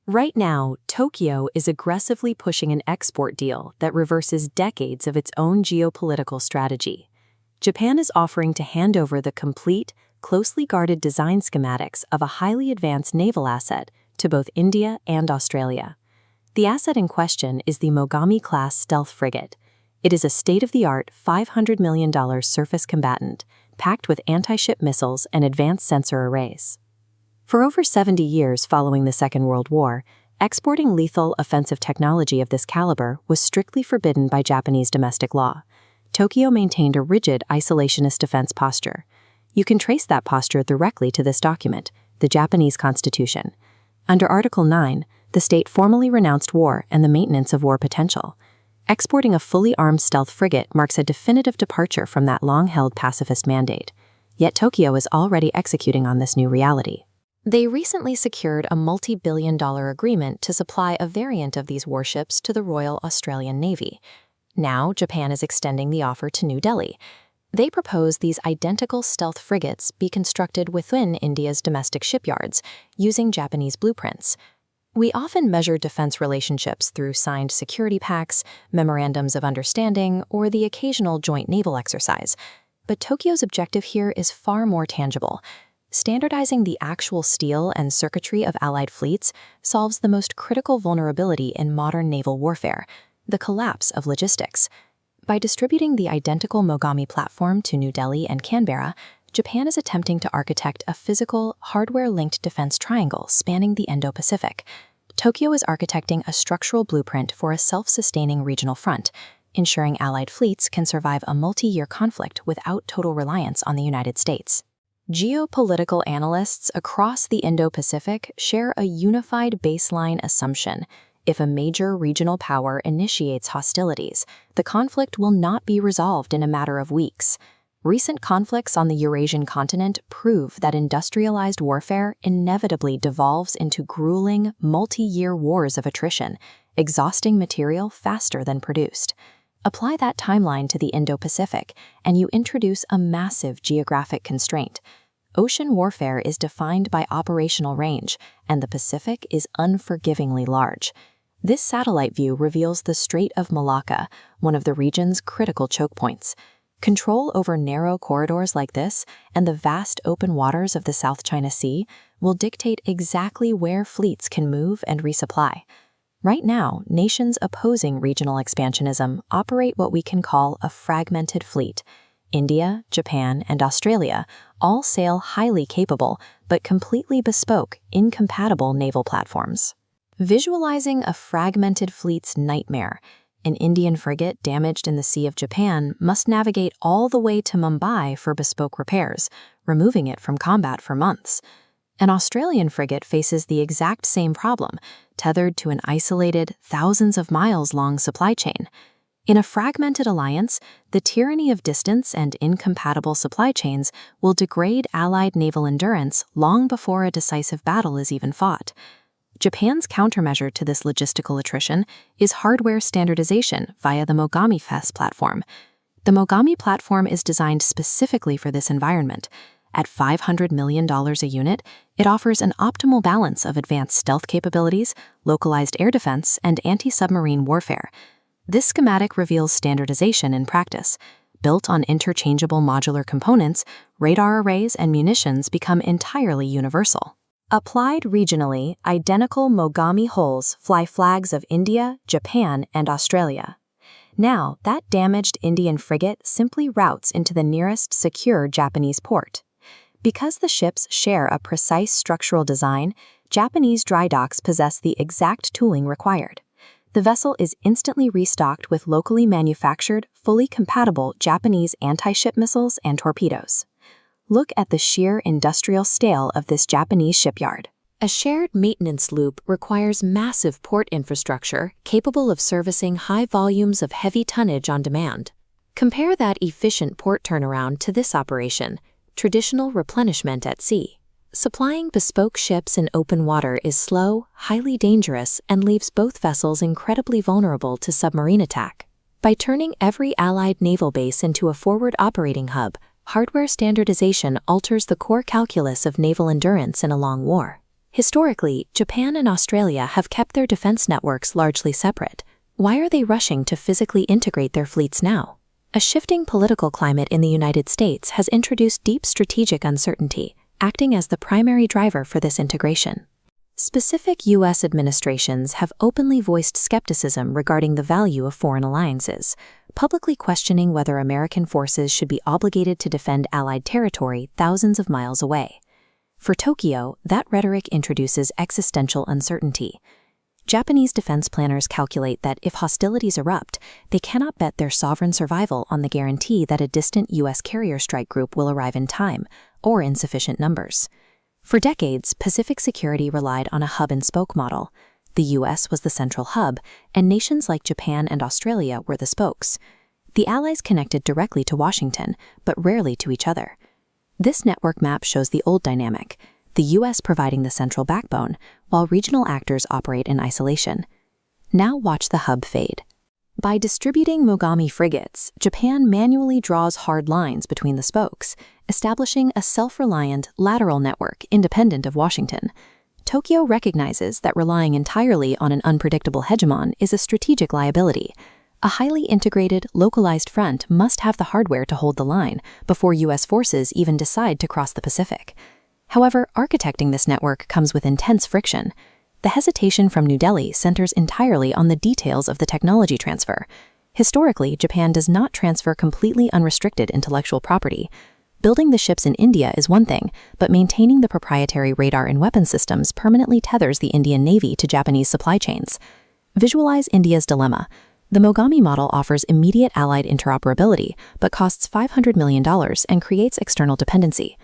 Right now, Tokyo is aggressively pushing an export deal that reverses decades of its own geopolitical strategy. Japan is offering to hand over the complete, closely guarded design schematics of a highly advanced naval asset to both India and Australia. The asset in question is the Mogami-Class stealth frigate. It is a state-of-the-art $500 million surface combatant, packed with anti-ship missiles and advanced sensor arrays. For over 70 years following the Second World War, exporting lethal offensive technology of this caliber was strictly forbidden by Japanese domestic law. Tokyo maintained a rigid isolationist defense posture. You can trace that posture directly to this document, the Japanese Constitution. Under Article 9, the state formally renounced war and the maintenance of war potential. Exporting a fully armed stealth frigate marks a definitive departure from that long-held pacifist mandate. Yet Tokyo is already executing on this new reality. They recently secured a multi-billion-dollar agreement to supply a variant of these warships to the Royal Australian Navy. Now, Japan is extending the offer to New Delhi. They propose these identical stealth frigates be constructed within India's domestic shipyards, using Japanese blueprints. We often measure defense relationships through signed security pacts, memorandums of understanding, or the occasional joint naval exercise. But Tokyo's objective here is far more tangible. Standardizing the actual steel and circuitry of Allied fleets solves the most critical vulnerability in modern naval warfare, the collapse of logistics. By distributing the identical Mogami platform to New Delhi and Canberra, Japan is attempting to architect a physical, hardware-linked defense triangle spanning the Indo-Pacific. Tokyo is architecting a structural blueprint for a self-sustaining regional front, ensuring Allied fleets can survive a multi-year conflict without total reliance on the United States. Geopolitical analysts across the Indo-Pacific share a unified baseline assumption. If a major regional power initiates hostilities, the conflict will not be resolved in a matter of weeks. Recent conflicts on the Eurasian continent prove that industrialized warfare inevitably devolves into grueling, multi-year wars of attrition, exhausting material faster than produced. Apply that timeline to the Indo-Pacific, and you introduce a massive geographic constraint. Ocean warfare is defined by operational range, and the Pacific is unforgivingly large. This satellite view reveals the Strait of Malacca, one of the region's critical choke points. Control over narrow corridors like this and the vast open waters of the South China Sea will dictate exactly where fleets can move and resupply. Right now, nations opposing regional expansionism operate what we can call a fragmented fleet. India, Japan, and Australia all sail highly capable but completely bespoke, incompatible naval platforms. Visualizing a fragmented fleet's nightmare, an Indian frigate damaged in the Sea of Japan must navigate all the way to Mumbai for bespoke repairs, removing it from combat for months. An Australian frigate faces the exact same problem, tethered to an isolated, thousands of miles long supply chain. In a fragmented alliance, the tyranny of distance and incompatible supply chains will degrade Allied naval endurance long before a decisive battle is even fought. Japan's countermeasure to this logistical attrition is hardware standardization via the Mogami-Class platform. The Mogami platform is designed specifically for this environment. At $500 million a unit, it offers an optimal balance of advanced stealth capabilities, localized air defense, and anti-submarine warfare. This schematic reveals standardization in practice. Built on interchangeable modular components, radar arrays and munitions become entirely universal. Applied regionally, identical Mogami hulls fly flags of India, Japan, and Australia. Now, that damaged Indian frigate simply routes into the nearest secure Japanese port. Because the ships share a precise structural design, Japanese dry docks possess the exact tooling required. The vessel is instantly restocked with locally manufactured, fully compatible Japanese anti-ship missiles and torpedoes. Look at the sheer industrial scale of this Japanese shipyard. A shared maintenance loop requires massive port infrastructure capable of servicing high volumes of heavy tonnage on demand. Compare that efficient port turnaround to this operation, traditional replenishment at sea. Supplying bespoke ships in open water is slow, highly dangerous, and leaves both vessels incredibly vulnerable to submarine attack. By turning every Allied naval base into a forward operating hub, hardware standardization alters the core calculus of naval endurance in a long war. Historically, Japan and Australia have kept their defense networks largely separate. Why are they rushing to physically integrate their fleets now? A shifting political climate in the United States has introduced deep strategic uncertainty, acting as the primary driver for this integration. Specific U.S. administrations have openly voiced skepticism regarding the value of foreign alliances, publicly questioning whether American forces should be obligated to defend Allied territory thousands of miles away. For Tokyo, that rhetoric introduces existential uncertainty. Japanese defense planners calculate that if hostilities erupt, they cannot bet their sovereign survival on the guarantee that a distant U.S. carrier strike group will arrive in time, or in sufficient numbers. For decades, Pacific security relied on a hub-and-spoke model. The U.S. was the central hub, and nations like Japan and Australia were the spokes. The Allies connected directly to Washington, but rarely to each other. This network map shows the old dynamic, the U.S. providing the central backbone, while regional actors operate in isolation. Now watch the hub fade. By distributing Mogami frigates, Japan manually draws hard lines between the spokes, establishing a self-reliant lateral network independent of Washington. Tokyo recognizes that relying entirely on an unpredictable hegemon is a strategic liability. A highly integrated, localized front must have the hardware to hold the line before U.S. forces even decide to cross the Pacific. However, architecting this network comes with intense friction. The hesitation from New Delhi centers entirely on the details of the technology transfer. Historically, Japan does not transfer completely unrestricted intellectual property. Building the ships in India is one thing, but maintaining the proprietary radar and weapon systems permanently tethers the Indian Navy to Japanese supply chains. Visualize India's dilemma. The Mogami model offers immediate allied interoperability, but costs $500 million and creates external dependency.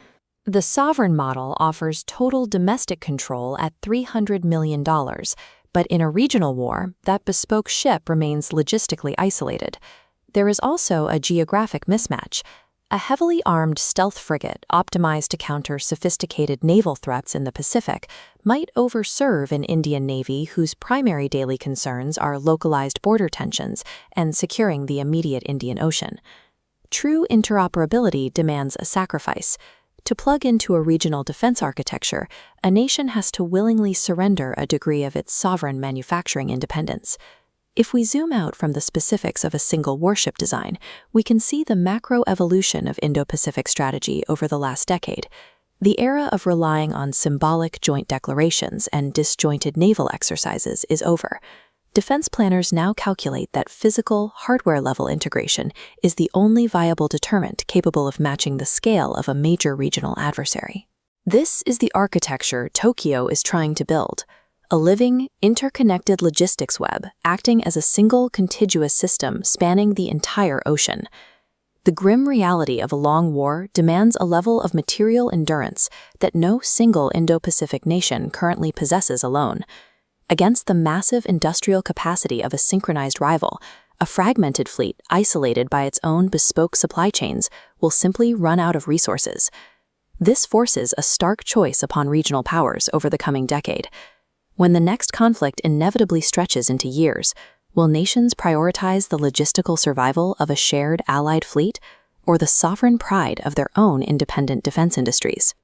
The sovereign model offers total domestic control at $300 million, but in a regional war, that bespoke ship remains logistically isolated. There is also a geographic mismatch. A heavily armed stealth frigate optimized to counter sophisticated naval threats in the Pacific might overserve an Indian Navy whose primary daily concerns are localized border tensions and securing the immediate Indian Ocean. True interoperability demands a sacrifice. To plug into a regional defense architecture, a nation has to willingly surrender a degree of its sovereign manufacturing independence. If we zoom out from the specifics of a single warship design, we can see the macro evolution of Indo-Pacific strategy over the last decade. The era of relying on symbolic joint declarations and disjointed naval exercises is over. Defense planners now calculate that physical, hardware-level integration is the only viable deterrent capable of matching the scale of a major regional adversary. This is the architecture Tokyo is trying to build, a living, interconnected logistics web acting as a single contiguous system spanning the entire ocean. The grim reality of a long war demands a level of material endurance that no single Indo-Pacific nation currently possesses alone. Against the massive industrial capacity of a synchronized rival, a fragmented fleet isolated by its own bespoke supply chains will simply run out of resources. This forces a stark choice upon regional powers over the coming decade. When the next conflict inevitably stretches into years, will nations prioritize the logistical survival of a shared allied fleet or the sovereign pride of their own independent defense industries?